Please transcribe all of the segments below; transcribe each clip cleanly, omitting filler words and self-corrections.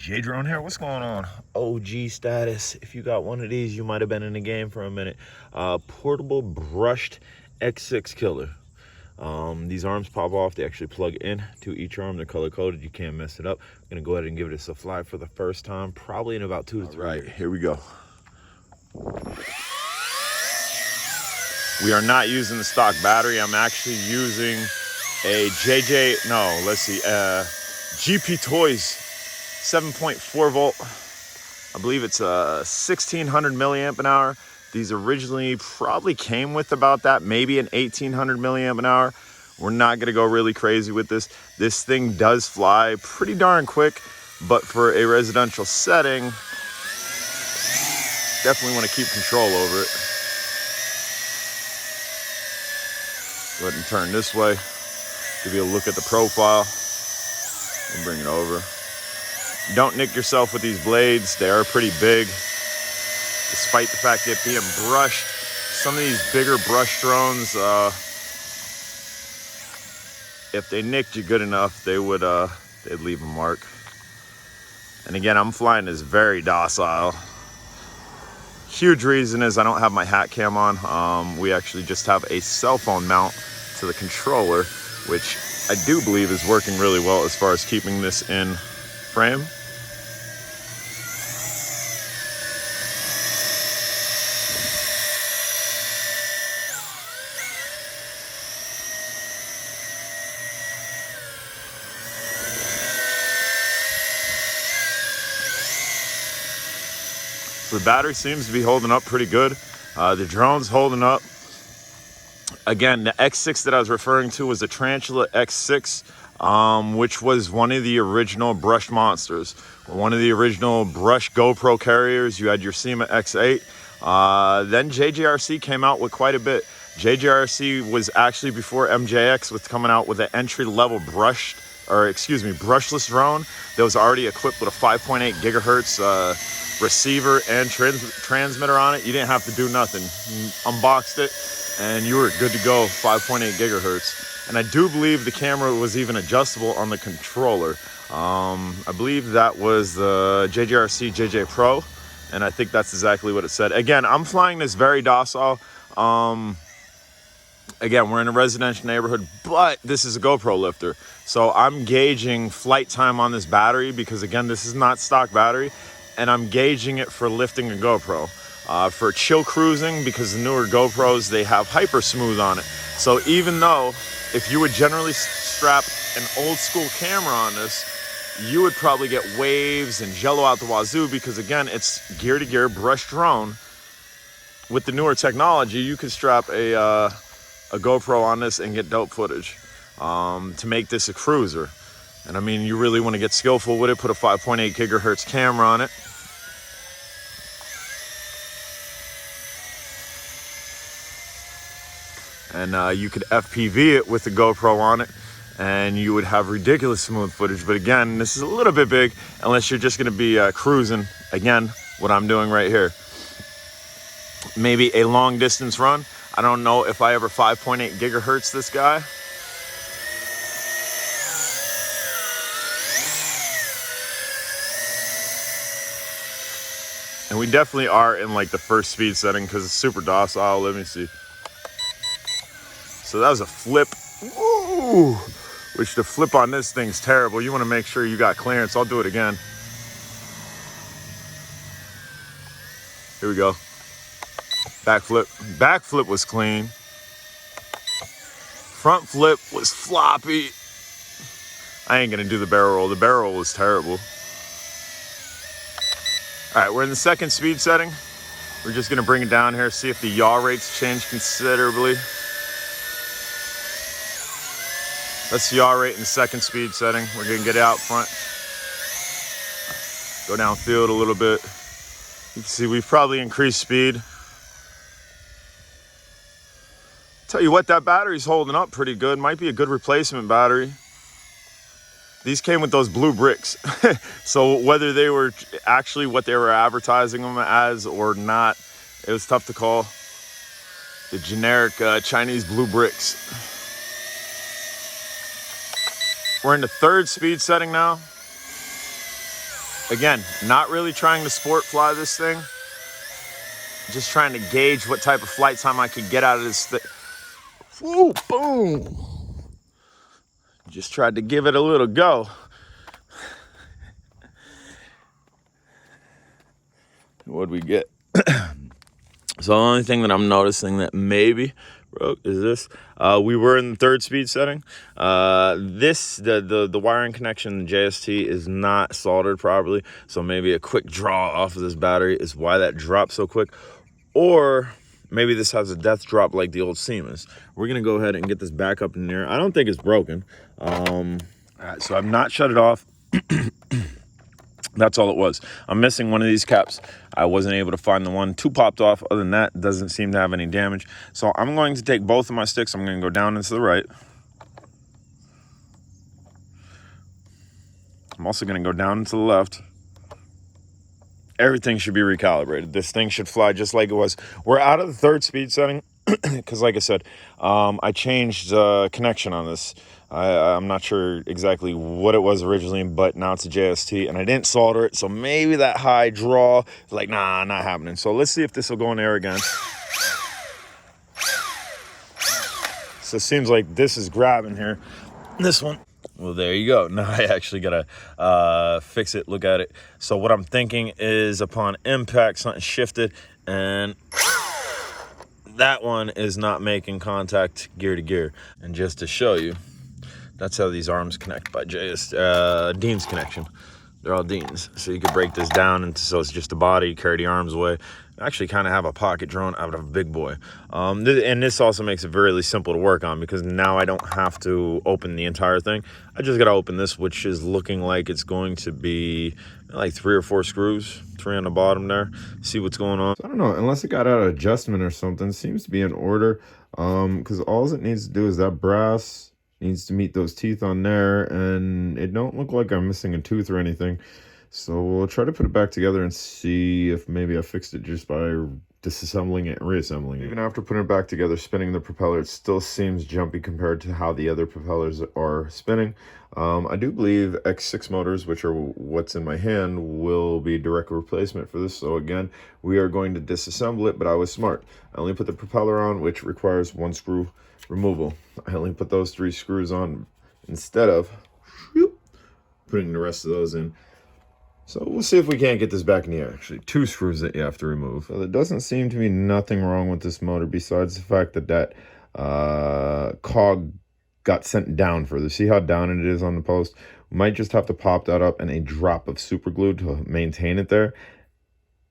J-Drone here. What's going on? OG status. If you got one of these, you might have been in the game for a minute. Portable brushed X6 killer. These arms pop off. They actually plug in to each arm. They're color coded. You can't mess it up. I'm gonna go ahead and give this a fly for the first time, probably in about 2 to 3 years. Here we go. We are not using the stock battery. I'm actually using a GP Toys 7.4 volt. I believe it's a 1600 milliamp an hour. These originally probably came with about that, maybe an 1800 milliamp an hour. We're not gonna go really crazy with this. This thing does fly pretty darn quick, but for a residential setting, definitely wanna keep control over it. Go ahead and turn this way. Give you a look at the profile. And bring it over. Don't nick yourself with these blades. They are pretty big. Despite the fact that being brushed, some of these bigger brush drones, if they nicked you good enough, they would they'd leave a mark. And again, I'm flying this very docile. Huge reason is I don't have my hat cam on. We actually just have a cell phone mount to the controller, which I do believe is working really well as far as keeping this in frame. So the battery seems to be holding up pretty good. The drone's holding up. Again, the X6 that I was referring to was the Tarantula X6, which was one of the original brushed monsters. One of the original brushed GoPro carriers. You had your Jjrc H28. Then Jjrc came out with quite a bit. Jjrc was actually before MJX was coming out with an entry-level brushless drone that was already equipped with a 5.8 gigahertz receiver and transmitter on it. You didn't have to do nothing. You unboxed it and you were good to go. 5.8 gigahertz. And I do believe the camera was even adjustable on the controller. I believe that was the Jjrc JJ Pro, and I think that's exactly what it said. Again, I'm flying this very docile. Again, we're in a residential neighborhood, but this is a GoPro lifter. So I'm gauging flight time on this battery because, again, this is not stock battery, and I'm gauging it for lifting a GoPro. For chill cruising, because the newer GoPros, they have hyper smooth on it. So even though if you would generally strap an old school camera on this, you would probably get waves and jello out the wazoo because, again, it's gear to gear brushed drone. With the newer technology, you could strap a GoPro on this and get dope footage to make this a cruiser. And I mean, you really want to get skillful with it, put a 5.8 gigahertz camera on it. And you could FPV it with the GoPro on it, and you would have ridiculous smooth footage. But again, this is a little bit big unless you're just going to be cruising. Again, what I'm doing right here. Maybe a long distance run. I don't know if I ever 5.8 gigahertz this guy. And we definitely are in like the first speed setting because it's super docile. Let me see. So that was a flip. Woo! Which the flip on this thing's terrible. You want to make sure you got clearance. I'll do it again. Here we go. Backflip. Backflip was clean. Front flip was floppy. I ain't gonna do the barrel roll. The barrel roll was terrible. All right, we're in the second speed setting. We're just gonna bring it down here, see if the yaw rates change considerably. That's the yaw rate in the second speed setting. We're gonna get out front. Go downfield a little bit. You can see we've probably increased speed. Tell you what, that battery's holding up pretty good. Might be a good replacement battery. These came with those blue bricks. So whether they were actually what they were advertising them as or not, it was tough to call. The generic Chinese blue bricks. We're in the third speed setting now. Again, not really trying to sport fly this thing. Just trying to gauge what type of flight time I could get out of this thing. Woo, boom. Just tried to give it a little go. What'd we get? So the only thing that I'm noticing that maybe broke is this. We were in the 3rd speed setting. The wiring connection, the JST, is not soldered properly. So maybe a quick draw off of this battery is why that dropped so quick. Or maybe this has a death drop like the old Siemens. We're gonna go ahead and get this back up in there. I don't think it's broken. All right, so I've not shut it off. That's all it was. I'm missing one of these caps. I wasn't able to find the one. 2 popped off. Other than that, doesn't seem to have any damage. So I'm going to take both of my sticks. I'm going to go down and to the right. I'm also going to go down and to the left. Everything should be recalibrated. This thing should fly just like it was. We're out of the 3rd speed setting because, like I said, I changed connection on this. I'm not sure exactly what it was originally, but now it's a JST, and I didn't solder it, so maybe that high draw is like, nah, not happening. So let's see if this will go in air again. So it seems like this is grabbing here. This one. Well, there you go. Now I actually gotta fix it, look at it. So what I'm thinking is upon impact, something shifted, and that one is not making contact gear to gear. And just to show you, that's how these arms connect by Dean's connection. They're all Dean's. So you could break this down into, so it's just a body, carry the arms away. Actually kind of have a pocket drone out of a big boy. And this also makes it really simple to work on because now I don't have to open the entire thing. I just gotta open this, which is looking like it's going to be like 3 or 4 screws, 3 on the bottom there. See what's going on. I don't know, unless it got out of adjustment or something. Seems to be in order. Because all it needs to do is that brass needs to meet those teeth on there, and it don't look like I'm missing a tooth or anything. So we'll try to put it back together and see if maybe I fixed it just by disassembling it and reassembling it. Even after putting it back together, spinning the propeller, it still seems jumpy compared to how the other propellers are spinning. I do believe X6 motors, which are what's in my hand, will be direct replacement for this. So again, we are going to disassemble it, but I was smart. I only put the propeller on, which requires 1 screw removal. I only put those 3 screws on instead of putting the rest of those in. So we'll see if we can't get this back in the air. Actually, 2 screws that you have to remove. So there doesn't seem to be nothing wrong with this motor besides the fact that cog got sent down further. See how down it is on the post? We might just have to pop that up and a drop of super glue to maintain it there,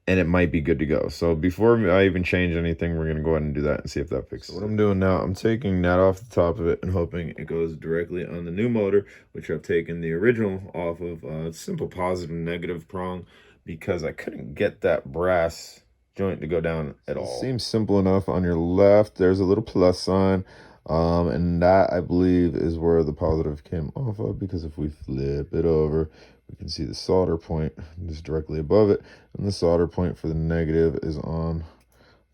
and it might be good to go. So before I even change anything, we're going to go ahead and do that and see if that fixes it. So what I'm doing now, I'm taking that off the top of it and hoping it goes directly on the new motor, which I've taken the original off of simple positive negative prong because I couldn't get that brass joint to go down at all. It seems simple enough. On your left, there's a little plus sign. And that, I believe, is where the positive came off of, because if we flip it over, we can see the solder point just directly above it, and the solder point for the negative is on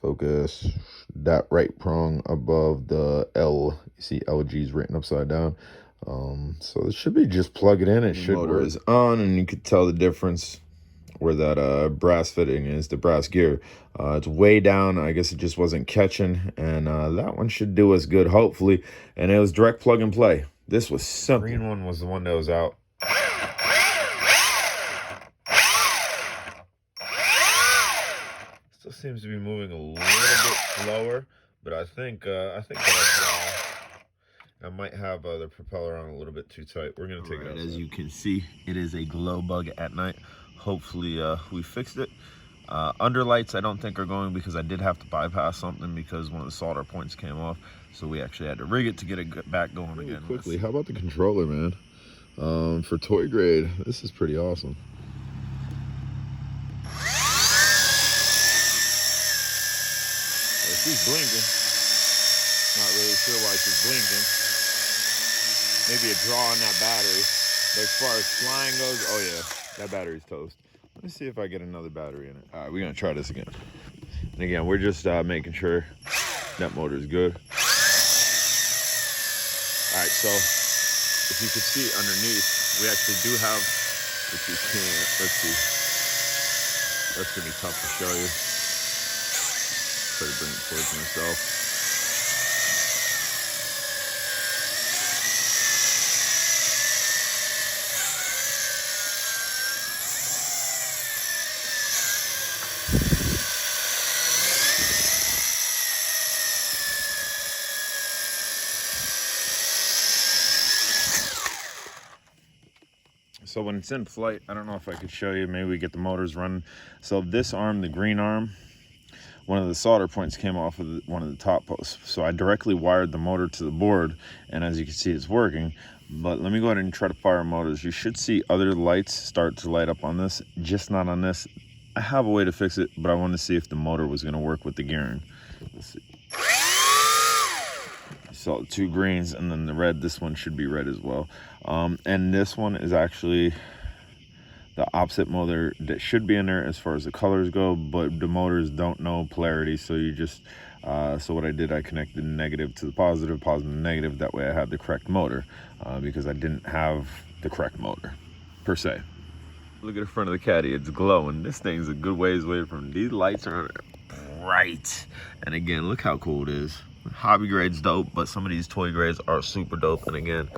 focus, that right prong above the L. You see LG's written upside down. So it should be just plug it in. It should work. The motor is on, and you could tell the difference where that brass fitting is, the brass gear. It's way down. I guess it just wasn't catching, and that one should do us good, hopefully. And it was direct plug and play. This was simple. The green one was the one that was out. Still seems to be moving a little bit slower, but I think that I might have the propeller on a little bit too tight. We're gonna take it out. As you can see, it is a glow bug at night. Hopefully we fixed it. Underlights I don't think are going, because I did have to bypass something because one of the solder points came off. So we actually had to rig it to get it back going again. Quickly, how about the controller, man? For toy grade, this is pretty awesome. She's blinking. Not really sure why she's blinking. Maybe a draw on that battery. But as far as flying goes, oh yeah, that battery's toast. Let me see if I get another battery in it. All right, we're gonna try this again. And again, we're just making sure that motor is good. All right, so if you could see underneath, we actually do have If you can't, let's see. That's gonna be tough to show you. Try to bring it towards myself. So when it's in flight, I don't know if I could show you, maybe we get the motors running. So this arm, the green arm, one of the solder points came off of one of the top posts. So I directly wired the motor to the board, and as you can see, it's working. But let me go ahead and try to fire motors. You should see other lights start to light up on this, just not on this. I have a way to fix it, but I wanted to see if the motor was gonna work with the gearing. Let's see. So 2 greens and then the red. This one should be red as well. And this one is actually the opposite motor that should be in there as far as the colors go, but the motors don't know polarity, so you just so what I did, I connected negative to the positive, positive to negative. That way I had the correct motor, because I didn't have the correct motor per se. Look at the front of the caddy, it's glowing. This thing's a good ways away from, these lights are bright. And again, look how cool it is. Hobby grade's dope, but some of these toy grades are super dope. And again,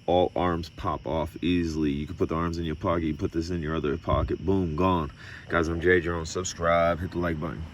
all arms pop off easily. You can put the arms in your pocket, you put this in your other pocket, boom, gone. Guys, I'm Jjrc. Subscribe, hit the like button.